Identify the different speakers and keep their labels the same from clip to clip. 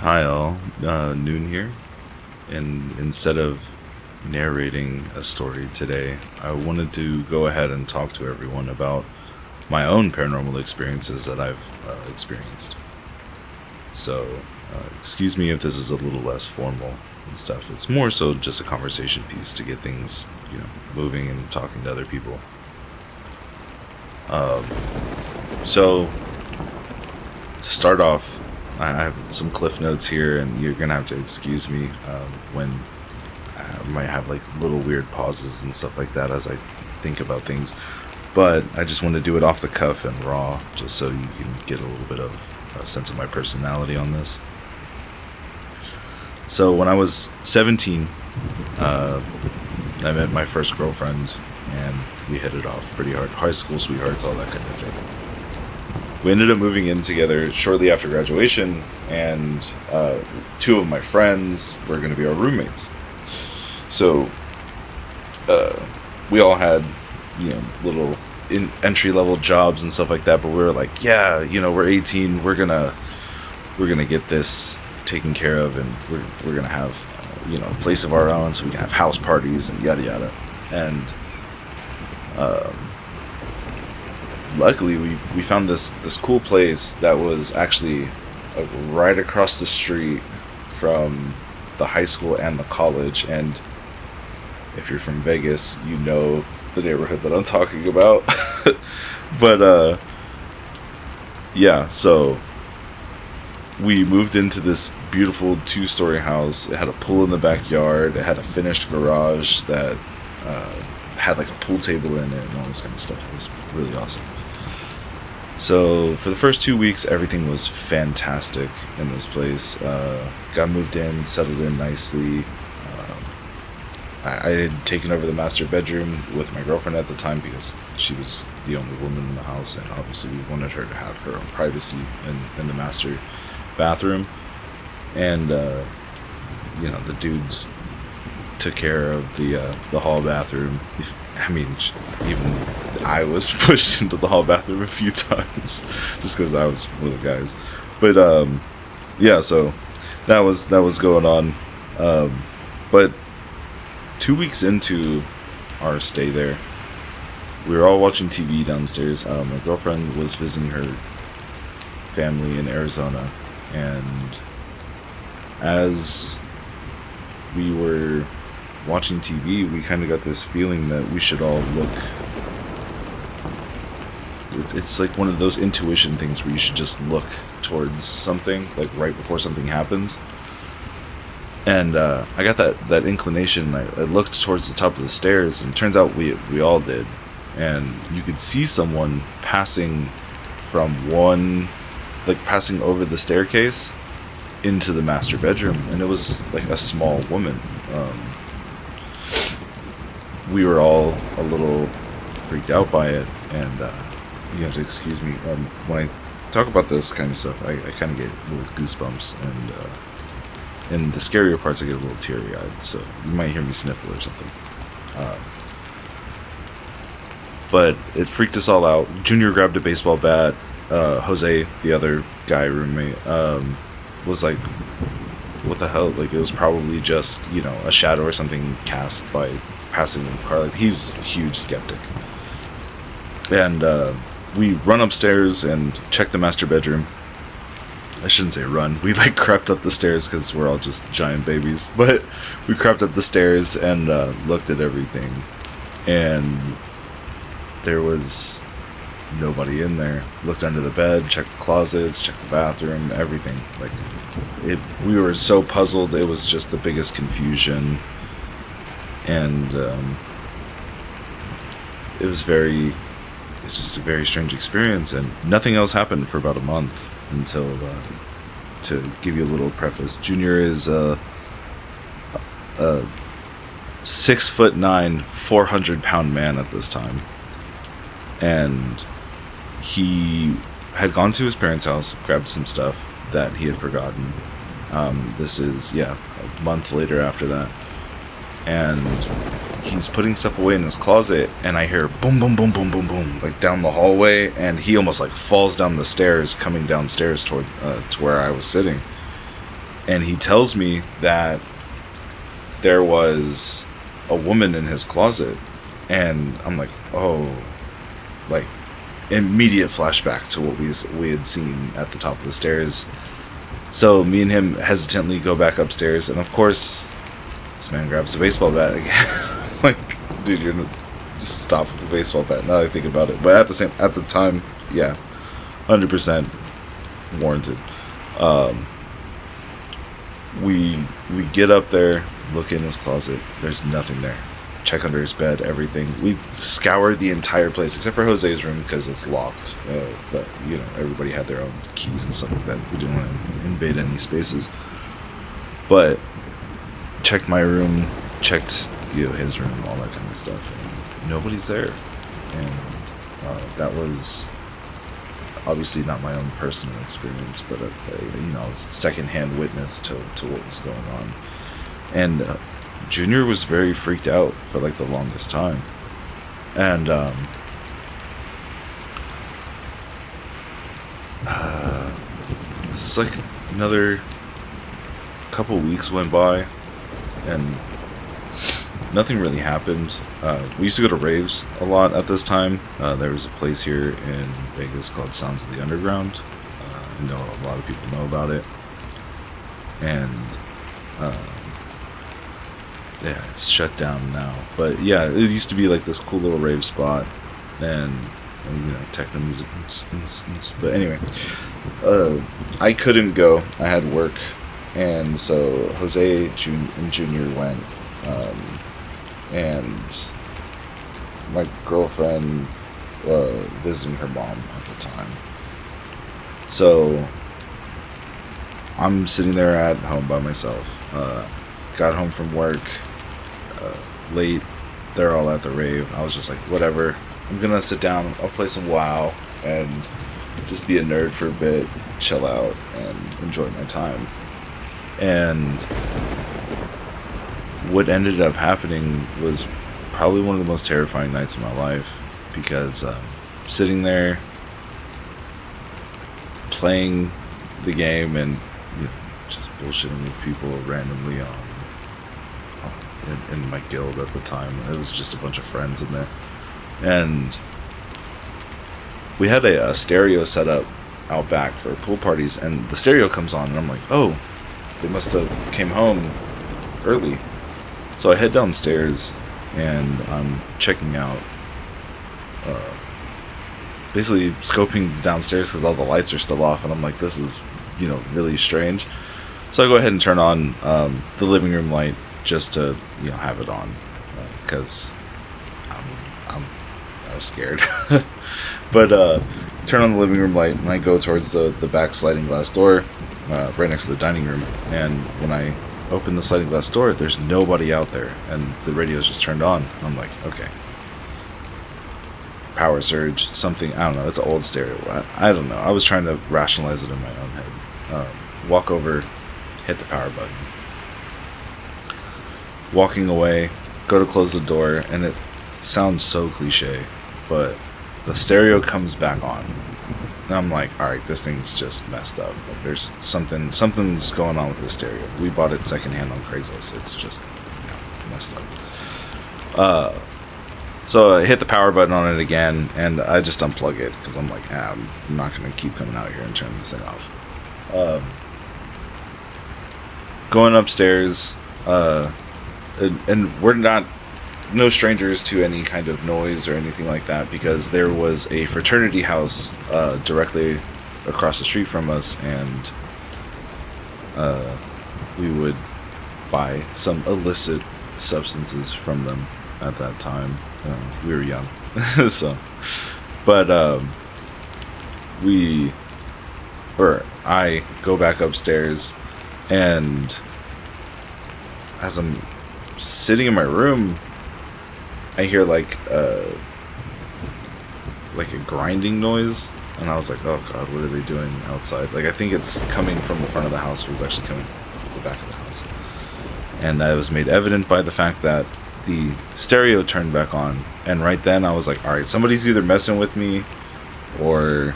Speaker 1: Hi all, Noon here, and instead of narrating a story today, I wanted to go ahead and talk to everyone about my own paranormal experiences that I've experienced. So, excuse me if this is a little less formal and stuff. It's more so just a conversation piece to get things, moving and talking to other people. Um, so, to start off, I have some cliff notes here, and you're gonna have to excuse me when I might have like little weird pauses and stuff like that as I think about things. But I just want to do it off the cuff and raw, just so you can get a little bit of a sense of my personality on this. So when I was 17, I met my first girlfriend, and we hit it off pretty hard. High school sweethearts, all that kind of thing. We ended up moving in together shortly after graduation, and two of my friends were going to be our roommates. So we all had, little entry level jobs and stuff like that. But we were like, yeah, we're 18, we're gonna get this taken care of, and we're gonna have a place of our own, so we can have house parties and yada yada. And luckily we found this cool place that was actually right across the street from the high school and the college. And if you're from Vegas, you know the neighborhood that I'm talking about. But yeah, so we moved into this beautiful 2-story house. It had a pool in the backyard. It had a finished garage that had like a pool table in it and all this kind of stuff. It was really awesome. So for the first 2 weeks, everything was fantastic in this place. Got moved in, settled in nicely. I had taken over the master bedroom with my girlfriend at the time because she was the only woman in the house, and obviously we wanted her to have her own privacy in the master bathroom. And the dudes took care of the hall bathroom. I mean, even I was pushed into the hall bathroom a few times just because I was one of the guys. But yeah, so that was going on. But 2 weeks into our stay there, we were all watching TV downstairs. My girlfriend was visiting her family in Arizona, and as we were watching TV, we kind of got this feeling that we should all look. It's like one of those intuition things where you should just look towards something, like right before something happens. And I got that inclination. I looked towards the top of the stairs, and it turns out we all did. And you could see someone passing passing over the staircase into the master bedroom, and it was like a small woman. We were all a little freaked out by it, and you have to excuse me when I talk about this kind of stuff. I kind of get little goosebumps, and in the scarier parts I get a little teary-eyed, so you might hear me sniffle or something. But it freaked us all out. Junior grabbed a baseball bat. Jose, the other guy roommate, was like, what the hell? Like, it was probably just, a shadow or something cast by passing in the car. Like, he was a huge skeptic. And we run upstairs and check the master bedroom. I shouldn't say run. We crept up the stairs because we're all just giant babies. But we crept up the stairs and looked at everything, and there was nobody in there. Looked under the bed, checked the closets, checked the bathroom, everything. We were so puzzled. It was just the biggest confusion, and it's just a very strange experience. And nothing else happened for about a month until, to give you a little preface, Junior is a 6'9", 400-pound man at this time, and he had gone to his parents' house, grabbed some stuff that he had forgotten. This is a month later after that, and he's putting stuff away in his closet, and I hear boom, boom, boom, boom, boom, boom, like down the hallway, and he almost like falls down the stairs, coming downstairs toward to where I was sitting. And he tells me that there was a woman in his closet. And I'm like, oh, like, immediate flashback to what we had seen at the top of the stairs. So me and him hesitantly go back upstairs, and of course, this man grabs a baseball bat again. Like, dude, you're just stop with the baseball bat. Now that I think about it, but at the time, yeah, 100% warranted. We get up there, look in his closet. There's nothing there. Check under his bed, everything. We scoured the entire place except for Jose's room because it's locked. But you know, everybody had their own keys and stuff like that. We didn't want to invade any spaces. But checked my room, checked his room, all that kind of stuff, and nobody's there. And that was obviously not my own personal experience, but I was secondhand witness to what was going on. And Junior was very freaked out for like the longest time. And it's like another couple weeks went by and nothing really happened. We used to go to raves a lot at this time. There was a place here in Vegas called Sounds of the Underground. I know a lot of people know about it. And yeah, it's shut down now. But yeah, it used to be like this cool little rave spot, and techno music. But anyway, I couldn't go. I had work, and so Jose and Junior went, and my girlfriend visiting her mom at the time. So I'm sitting there at home by myself. Got home from work late. They're all at the rave. I was just like, whatever. I'm gonna sit down. I'll play some WoW and just be a nerd for a bit, chill out, and enjoy my time. And what ended up happening was probably one of the most terrifying nights of my life, because sitting there playing the game and just bullshitting with people randomly in my guild at the time. It was just a bunch of friends in there, and we had a stereo set up out back for pool parties, and the stereo comes on, and I'm like, oh, they must have came home early. So I head downstairs and I'm checking out, basically scoping downstairs because all the lights are still off, and I'm like, this is really strange. So I go ahead and turn on the living room light just to have it on, because I was scared. But turn on the living room light, and I go towards the back sliding glass door right next to the dining room. And when I open the sliding glass door, there's nobody out there, and the radio's just turned on. I'm like, okay, power surge, something, I don't know, it's an old stereo. I don't know. I was trying to rationalize it in my own head. Walk over, hit the power button. Walking away, go to close the door, and it sounds so cliche, but the stereo comes back on. And I'm like, alright, this thing's just messed up. Like, there's something's going on with this stereo. We bought it secondhand on Craigslist. It's just messed up. So I hit the power button on it again, and I just unplug it, because I'm like, I'm not going to keep coming out here and turning this thing off. Going upstairs, and we're no strangers to any kind of noise or anything like that, because there was a fraternity house directly across the street from us, and we would buy some illicit substances from them at that time. We were young. So, but I go back upstairs, and as I'm sitting in my room, I hear like a grinding noise, and I was like, oh god, what are they doing outside? Like, I think it's coming from the front of the house, but it's actually coming from the back of the house. And that was made evident by the fact that the stereo turned back on, and right then I was like, alright, somebody's either messing with me or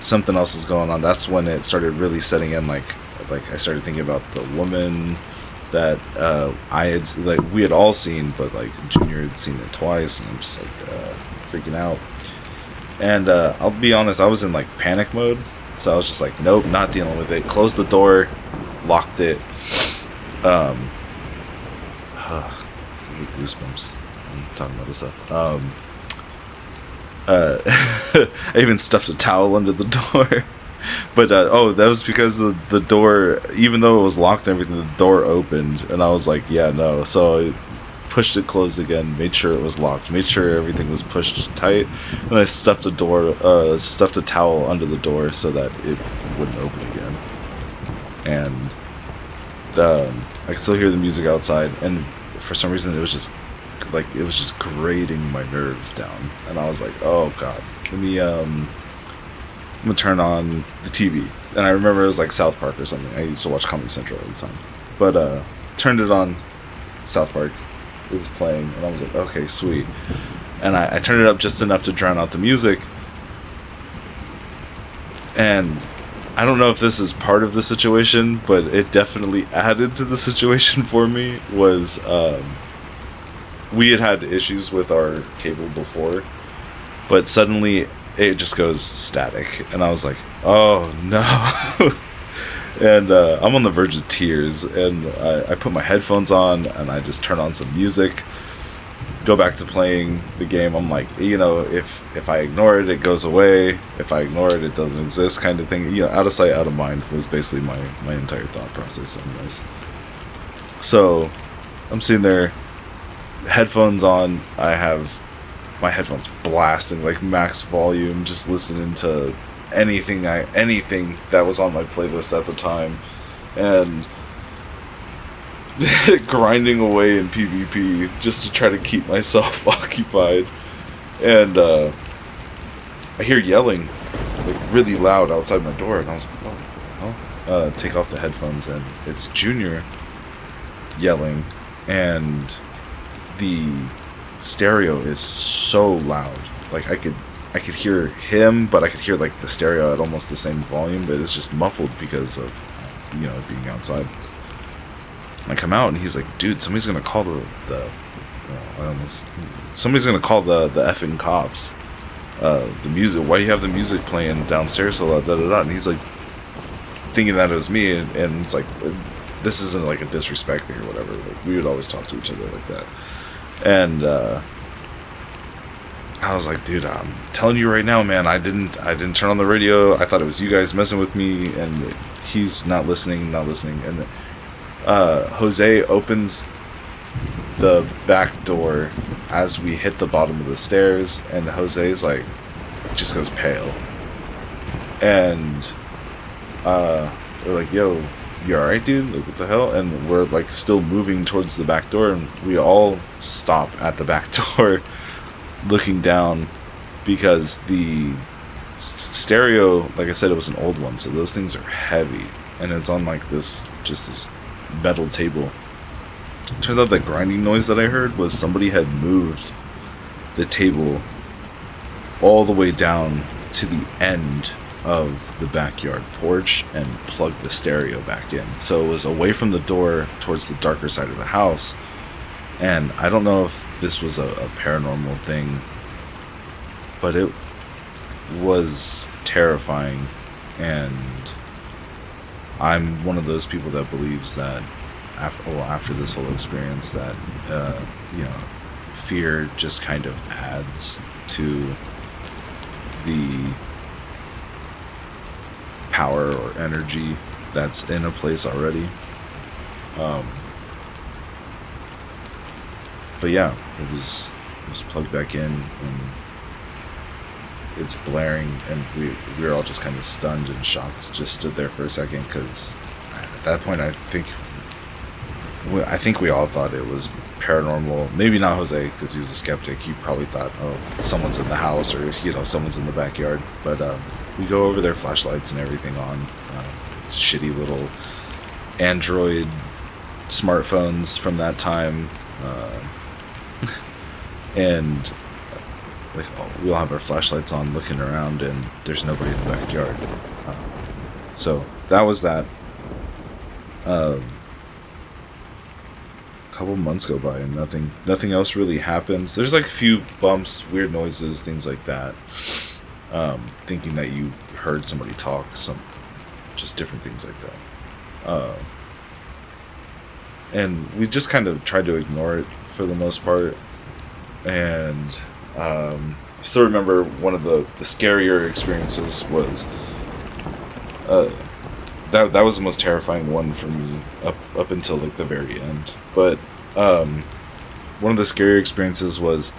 Speaker 1: something else is going on. That's when it started really setting in, like like I started thinking about the woman that I had, like, we had all seen, but like Junior had seen it twice, and I'm just like freaking out. And I'll be honest, I was in like panic mode, so I was just like, nope, not dealing with it. Closed the door, locked it. I get goosebumps. I'm talking about this stuff. I even stuffed a towel under the door. But that was because the door, even though it was locked and everything, the door opened, and I was like, yeah, no. So I pushed it closed again, made sure it was locked, made sure everything was pushed tight, and I stuffed a towel under the door so that it wouldn't open again. And I could still hear the music outside, and for some reason it was just grating my nerves down, and I was like, oh god, I'm gonna turn on the TV. And I remember it was like South Park or something. I used to watch Comedy Central all the time, but turned it on. South Park is playing, and I was like, okay, sweet. And I turned it up just enough to drown out the music. And I don't know if this is part of the situation, but it definitely added to the situation for me. Was we had issues with our cable before, but suddenly it just goes static, and I was like, oh no. And I'm on the verge of tears, and I put my headphones on, and I just turn on some music, go back to playing the game. I'm like, if I ignore it, it goes away. If I ignore it, it doesn't exist, kind of thing. Out of sight, out of mind was basically my entire thought process on this. So I'm sitting there, headphones on. I have my headphones blasting like max volume, just listening to anything that was on my playlist at the time, and grinding away in PvP just to try to keep myself occupied. And I hear yelling like really loud outside my door, and I was like, oh, what the hell? Take off the headphones, and it's Junior yelling, and the stereo is so loud. Like I could hear him, but I could hear like the stereo at almost the same volume, but it's just muffled because of being outside. And I come out, and he's like, dude, somebody's gonna call somebody's gonna call the effing cops. The music, why you have the music playing downstairs so loud, da da da. And he's like thinking that it was me, and it's like, this isn't like a disrespect thing or whatever. Like, we would always talk to each other like that. And I was like, dude, I'm telling you right now, man, I didn't turn on the radio. I thought it was you guys messing with me, and he's not listening. And Jose opens the back door as we hit the bottom of the stairs, and Jose's like, just goes pale. And we're like, yo, you alright, dude? Like, what the hell? And we're like still moving towards the back door, and we all stop at the back door looking down, because the stereo, like I said, it was an old one, so those things are heavy, and it's on like this metal table. Turns out the grinding noise that I heard was somebody had moved the table all the way down to the end of the backyard porch and plugged the stereo back in. So it was away from the door towards the darker side of the house. And I don't know if this was a paranormal thing, but it was terrifying. And I'm one of those people that believes that after this whole experience that fear just kind of adds to the power or energy that's in a place already. But yeah, it was plugged back in, and it's blaring, and we were all just kind of stunned and shocked. Just stood there for a second, because at that point I think we all thought it was paranormal. Maybe not Jose, because he was a skeptic. He probably thought, oh, someone's in the house, or someone's in the backyard. But we go over their flashlights and everything on shitty little Android smartphones from that time. And we all have our flashlights on, looking around, and there's nobody in the backyard. So that was that. Um, a couple months go by and nothing else really happens. There's like a few bumps, weird noises, things like that. Thinking that you heard somebody talk, some just different things like that. And we just kind of tried to ignore it for the most part. And I still remember one of the scarier experiences was that was the most terrifying one for me up until like the very end. But one of the scarier experiences was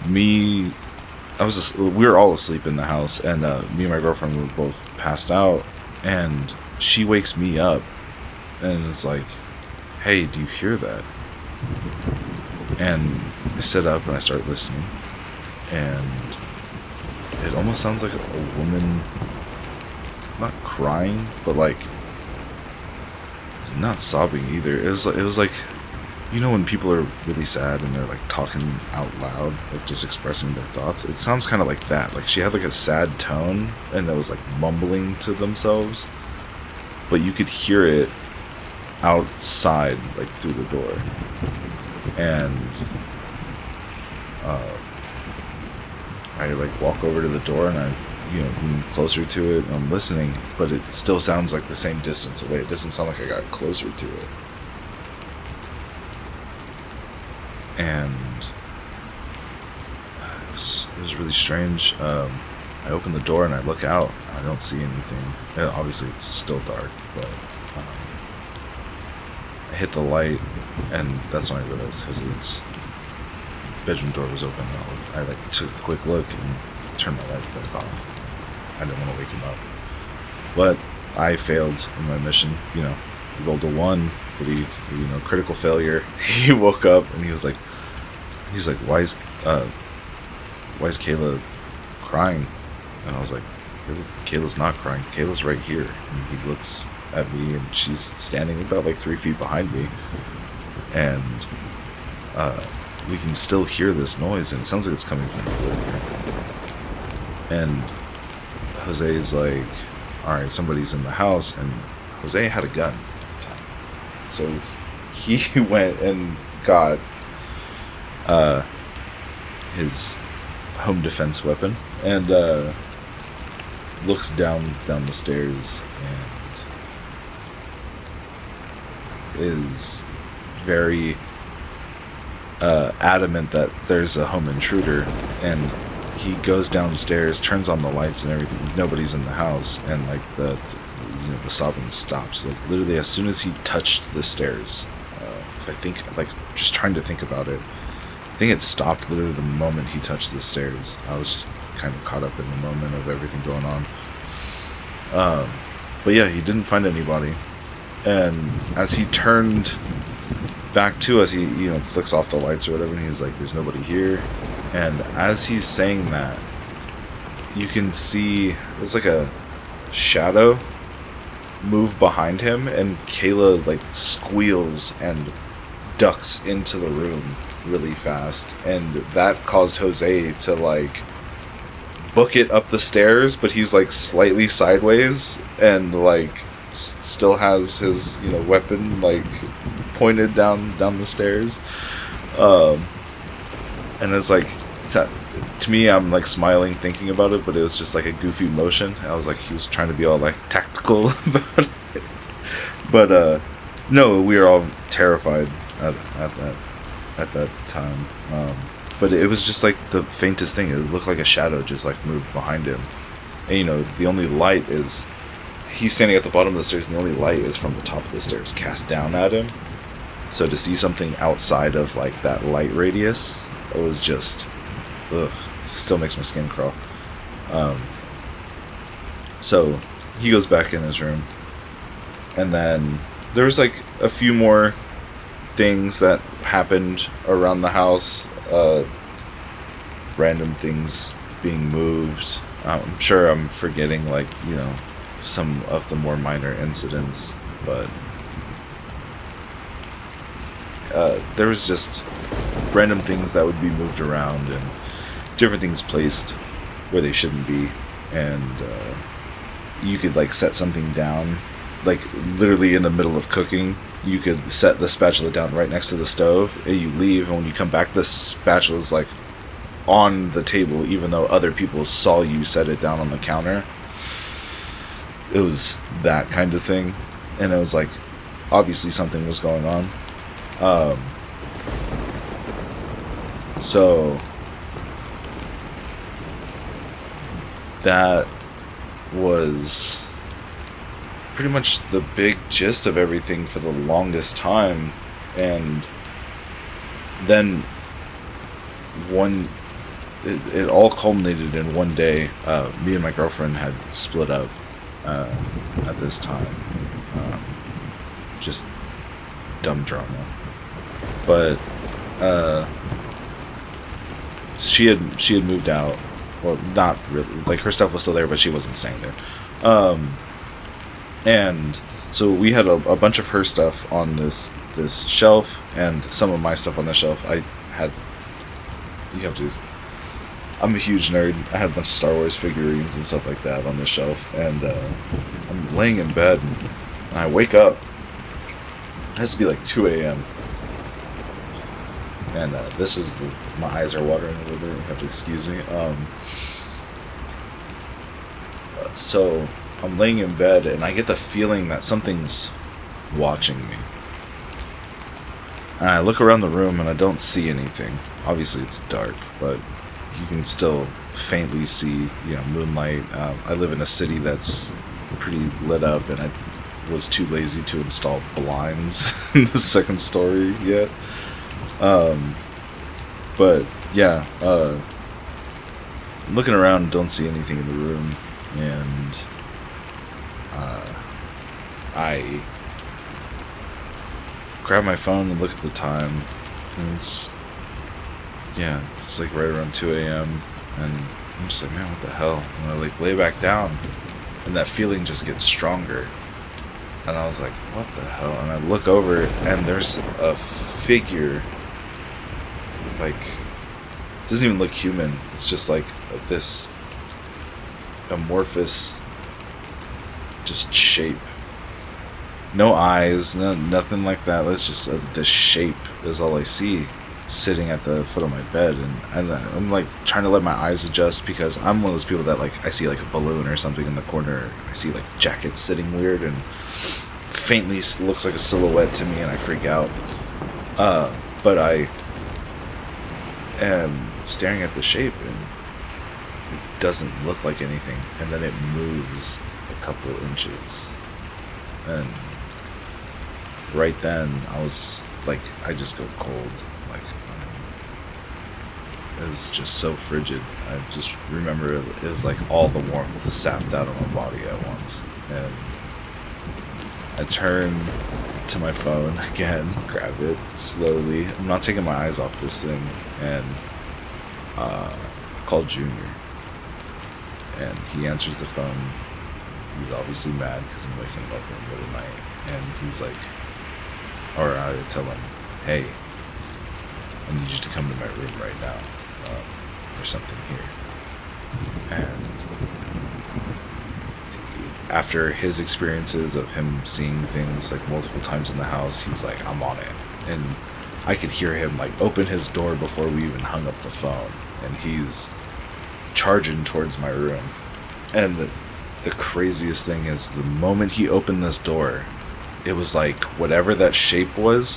Speaker 1: me. We were all asleep in the house, and me and my girlfriend were both passed out, and she wakes me up, and it's like, "Hey, do you hear that?" And I sit up and I start listening, and it almost sounds like a woman, not crying, but like not sobbing either. It was like, you know, when people are really sad and they're like talking out loud, like just expressing their thoughts. It sounds kind of like that. Like she had like a sad tone and it was like mumbling to themselves, but you could hear it outside, like through the door. And I like walk over to the door and I, lean closer to it and I'm listening, but it still sounds like the same distance away. It doesn't sound like I got closer to it. And it was really strange. I open the door and I look out. I don't see anything. Obviously, it's still dark, but I hit the light, and that's when I realized his bedroom door was open. I like took a quick look and turned my light back off. I didn't want to wake him up, but I failed in my mission. I rolled a 1. But he, critical failure. He woke up and he's like, why is Kayla crying? And I was like, Kayla's not crying. Kayla's right here. And he looks at me and she's standing about like 3 feet behind me, and we can still hear this noise, and it sounds like it's coming from the living room. And Jose's like, all right, somebody's in the house, and Jose had a gun. So he went and got his home defense weapon and looks down the stairs and is very adamant that there's a home intruder, and he goes downstairs, turns on the lights and everything. Nobody's in the house, and like the sobbing stops. Like literally as soon as he touched the stairs. If I think, like, just trying to think about it, I think it stopped literally the moment he touched the stairs. I was just kind of caught up in the moment of everything going on. But yeah, he didn't find anybody. And as he turned back to us, he flicks off the lights or whatever, and he's like, "There's nobody here." And as he's saying that, you can see it's like a shadow move behind him, and Kayla like squeals and ducks into the room really fast, and that caused Jose to like book it up the stairs, but he's like slightly sideways and like still has his weapon like pointed down the stairs, and it's like to me, I'm like smiling thinking about it, but it was just like a goofy motion. I was like, he was trying to be all like tactical about it. But no, we were all terrified at that time. But it was just like the faintest thing. It looked like a shadow just like moved behind him. And the only light is he's standing at the bottom of the stairs, and the only light is from the top of the stairs cast down at him. So to see something outside of like that light radius, it was just still makes my skin crawl. So he goes back in his room, and then there's like a few more things that happened around the house, random things being moved. I'm sure I'm forgetting like some of the more minor incidents, but there was just random things that would be moved around and different things placed where they shouldn't be, and you could like set something down like literally in the middle of cooking, you could set the spatula down right next to the stove, and you leave, and when you come back, the spatula's like on the table, even though other people saw you set it down on the counter. It was that kind of thing, and it was like obviously something was going on. So that was pretty much the big gist of everything for the longest time. And then it all culminated in one day. Me and my girlfriend had split up at this time. Just dumb drama. But she had moved out. Well, not really. Like, her stuff was still there, but she wasn't staying there. And so we had a bunch of her stuff on this shelf, and some of my stuff on the shelf. I'm a huge nerd. I had a bunch of Star Wars figurines and stuff like that on the shelf, and I'm laying in bed, and I wake up. It has to be like 2 a.m. And my eyes are watering a little bit. You have to excuse me. So I'm laying in bed, and I get the feeling that something's watching me. And I look around the room, and I don't see anything. Obviously, it's dark, but you can still faintly see, moonlight. I live in a city that's pretty lit up, and I was too lazy to install blinds in the second story yet. But yeah, looking around, don't see anything in the room, and I grab my phone and look at the time, and it's like right around 2 a.m. and I'm just like, man, what the hell? And I like lay back down, and that feeling just gets stronger, and I was like, what the hell? And I look over, and there's a figure, like, it doesn't even look human. It's just like this amorphous just shape. No eyes, nothing like that. It's just the shape is all I see sitting at the foot of my bed, and I'm like trying to let my eyes adjust, because I'm one of those people that, like, I see like a balloon or something in the corner. I see like jackets sitting weird and faintly looks like a silhouette to me, and I freak out. But I am staring at the shape, and it doesn't look like anything, and then it moves a couple inches, and right then I was like, I just go cold. Like, it was just so frigid. I just remember it was like all the warmth sapped out of my body at once, and I turn to my phone again, grab it slowly. I'm not taking my eyes off this thing, and call Junior, and he answers the phone. He's obviously mad because I'm waking him up in the middle of the night, and he's like, or I tell him, hey, I need you to come to my room right now. There's something here. And after his experiences of him seeing things like multiple times in the house, he's like, I'm on it. And I could hear him like open his door before we even hung up the phone, and he's charging towards my room. And the craziest thing is, the moment he opened this door, it was like whatever that shape was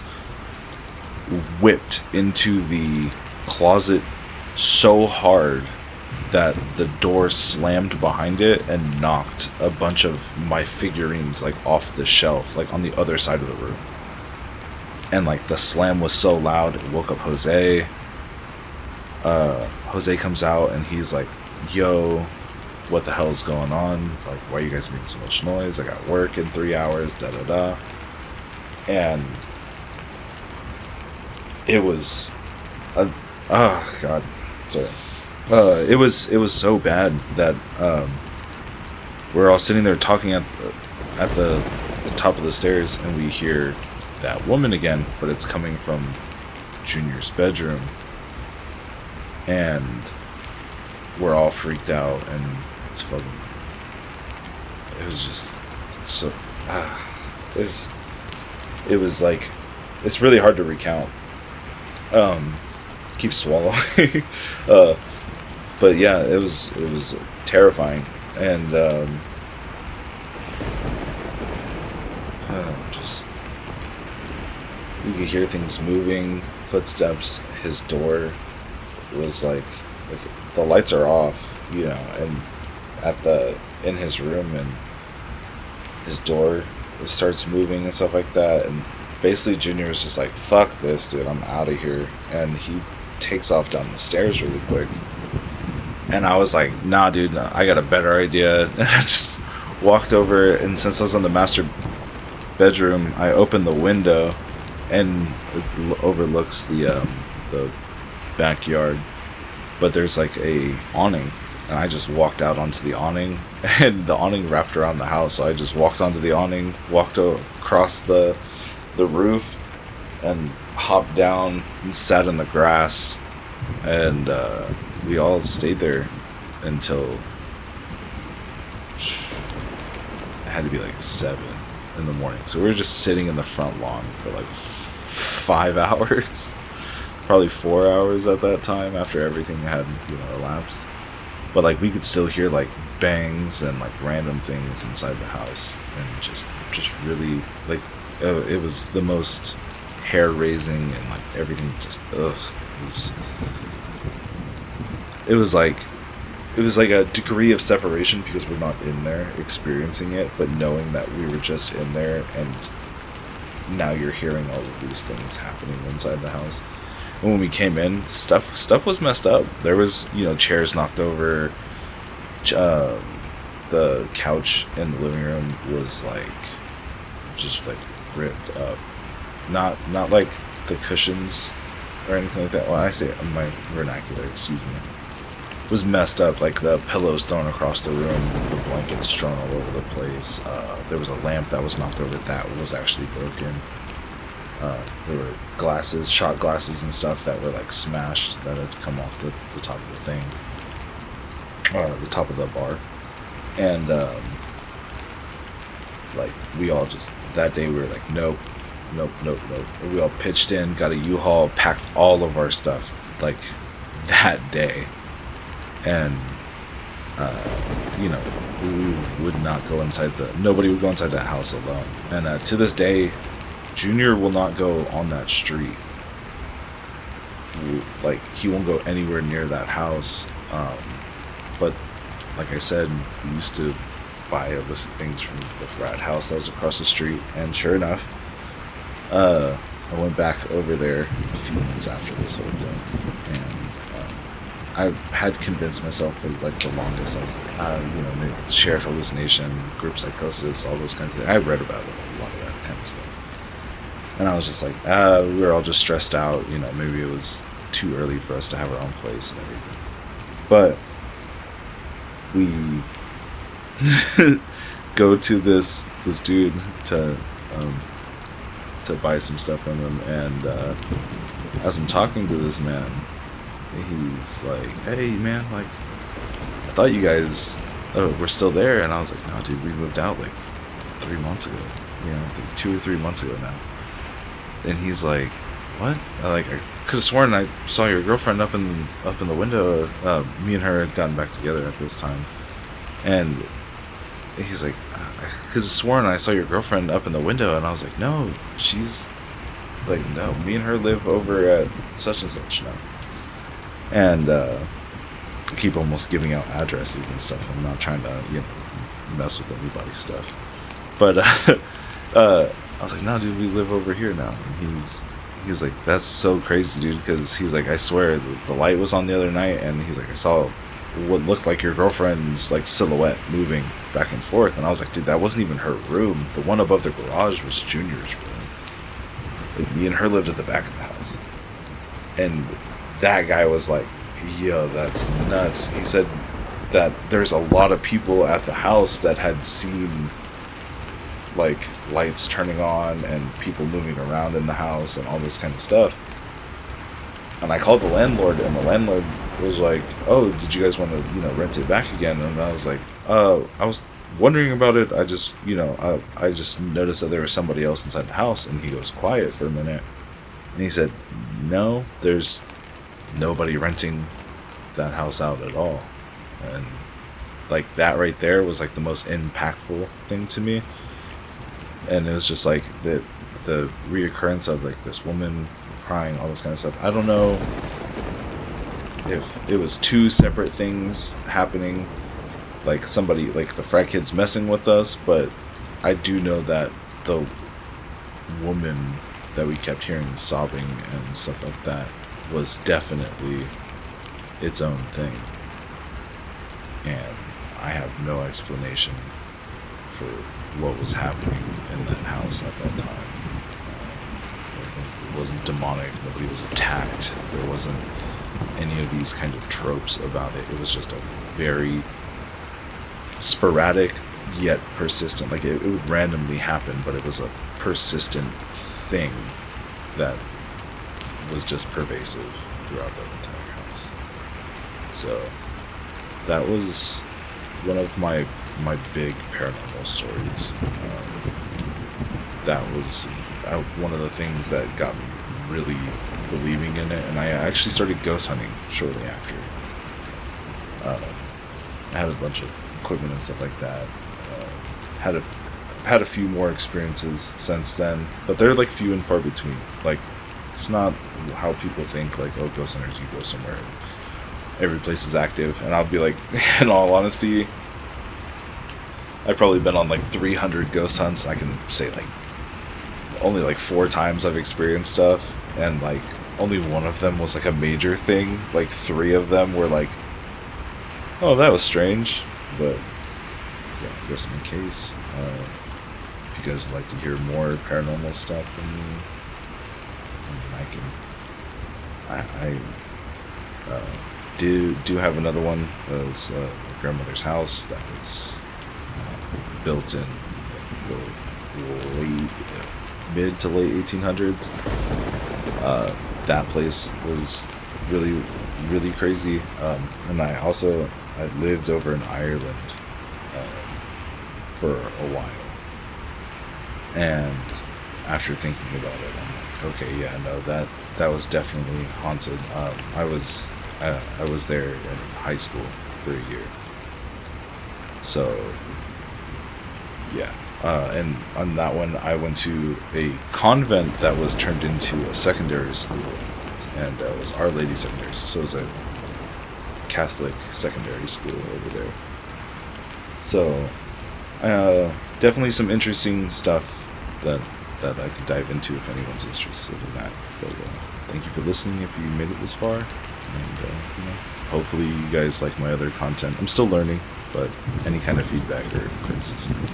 Speaker 1: whipped into the closet so hard that the door slammed behind it and knocked a bunch of my figurines like off the shelf, like on the other side of the room. And like the slam was so loud, it woke up Jose. Jose comes out, and he's like, yo, what the hell's going on? Like, why are you guys making so much noise? I got work in 3 hours, da da da. And it was oh god, sorry. It was so bad that we're all sitting there talking at the top of the stairs, and we hear that woman again, but it's coming from Junior's bedroom, and we're all freaked out, and it's fucking, it was just so, it's it was like it's really hard to recount. Um, Keep swallowing. uh, but yeah, it was terrifying, and just you could hear things moving, footsteps. His door was like the lights are off, and at the in his room, and his door starts moving and stuff like that, and basically Junior was just like, "Fuck this, dude! I'm out of here," and he takes off down the stairs really quick. And I was like, "Nah, dude, nah, I got a better idea." And I just walked over, and since I was in the master bedroom, I opened the window, and it overlooks the backyard. But there's like a awning, and I just walked out onto the awning, and the awning wrapped around the house. So I just walked onto the awning, walked across the roof, and hopped down and sat in the grass, and we all stayed there until it had to be like 7 in the morning. So we were just sitting in the front lawn for like 5 hours, probably 4 hours at that time after everything had elapsed. But like we could still hear like bangs and like random things inside the house, and just really like it was the most hair raising, and like everything just it was like a degree of separation because we're not in there experiencing it, but knowing that we were just in there, and now you're hearing all of these things happening inside the house. And when we came in, stuff was messed up. There was chairs knocked over. The couch in the living room was like just like ripped up. Not like the cushions or anything like that. Well, I say my vernacular, excuse me. Was messed up, like the pillows thrown across the room, the blankets strewn all over the place. There was a lamp that was knocked over that was actually broken. There were glasses, shot glasses and stuff that were like smashed, that had come off the top of the thing, the top of the bar. And like we all just, that day we were like, nope. We all pitched in, got a U-Haul, packed all of our stuff like that day. And we would not go inside nobody would go inside that house alone. And to this day, Junior will not go on that street. Like, he won't go anywhere near that house. But like I said, we used to buy illicit things from the frat house that was across the street, and sure enough, I went back over there a few months after this whole thing, and I had convinced myself for like the longest. I was like, shared hallucination, group psychosis, all those kinds of things. I read about it, a lot of that kind of stuff. And I was just like, we were all just stressed out. Maybe it was too early for us to have our own place and everything. But we go to this dude to buy some stuff from him, and as I'm talking to this man, he's like, "Hey man, like, I thought you guys were still there," and I was like, "No, dude, we moved out like 3 months ago. Like 2 or 3 months ago now." And he's like, "What?" I could have sworn I saw your girlfriend up in the window. Me and her had gotten back together at this time, and he's like, "I could have sworn I saw your girlfriend up in the window," and I was like, "No, she's like, no, me and her live over at such and such now." And I keep almost giving out addresses and stuff. I'm not trying to, mess with anybody's stuff. But I was like, "No, dude, we live over here now." And he's like, "That's so crazy, dude," because he's like, "I swear the light was on the other night, and he's like, I saw what looked like your girlfriend's like silhouette moving back and forth." And I was like, "Dude, that wasn't even her room. The one above the garage was Junior's room. Like, me and her lived at the back of the house." And that guy was like, "Yo, that's nuts." He said that there's a lot of people at the house that had seen like lights turning on and people moving around in the house and all this kind of stuff. And I called the landlord, and the landlord was like, "Oh, did you guys want to, rent it back again?" And I was like, wondering about it, I just, I just noticed that there was somebody else inside the house, and he goes quiet for a minute. And he said, no, there's nobody renting that house out at all. And like that right there was like the most impactful thing to me. And it was just like the reoccurrence of like this woman crying, all this kind of stuff. I don't know if it was two separate things happening, like somebody, like the frat kids messing with us, but I do know that the woman that we kept hearing sobbing and stuff like that was definitely its own thing. And I have no explanation for what was happening in that house at that time. It wasn't demonic, nobody was attacked, there wasn't any of these kind of tropes about it. It was just a very sporadic yet persistent, like it would randomly happen, but it was a persistent thing that was just pervasive throughout that entire house. So that was one of my big paranormal stories. That was one of the things that got me really believing in it, and I actually started ghost hunting shortly after. I had a bunch of equipment and stuff like that. I've had a few more experiences since then, but they're like few and far between. Like, it's not how people think, like, oh, ghost hunters, you go somewhere and every place is active. And I'll be like, in all honesty, I've probably been on like 300 ghost hunts. I can say like only like 4 times I've experienced stuff, and like only one of them was like a major thing. Like 3 of them were like, oh, that was strange. But yeah, rest in case. If you guys would like to hear more paranormal stuff from me, I do have another one. It was my grandmother's house that was built in the mid to late 1800s. That place was really, really crazy. And I lived over in Ireland for a while. And after thinking about it, I'm like, okay, yeah, no, that was definitely haunted. I was there in high school for a year. So yeah. And on that one, I went to a convent that was turned into a secondary school, and it was Our Lady Secondary. So it was a Catholic secondary school over there. So definitely some interesting stuff that I could dive into if anyone's interested in that. But thank you for listening if you made it this far, and hopefully you guys like my other content. I'm still learning, but any kind of feedback or criticism would be,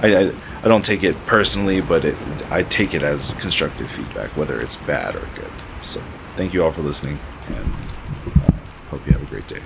Speaker 1: I don't take it personally, but I take it as constructive feedback, whether it's bad or good. So thank you all for listening, and hope you have a great day.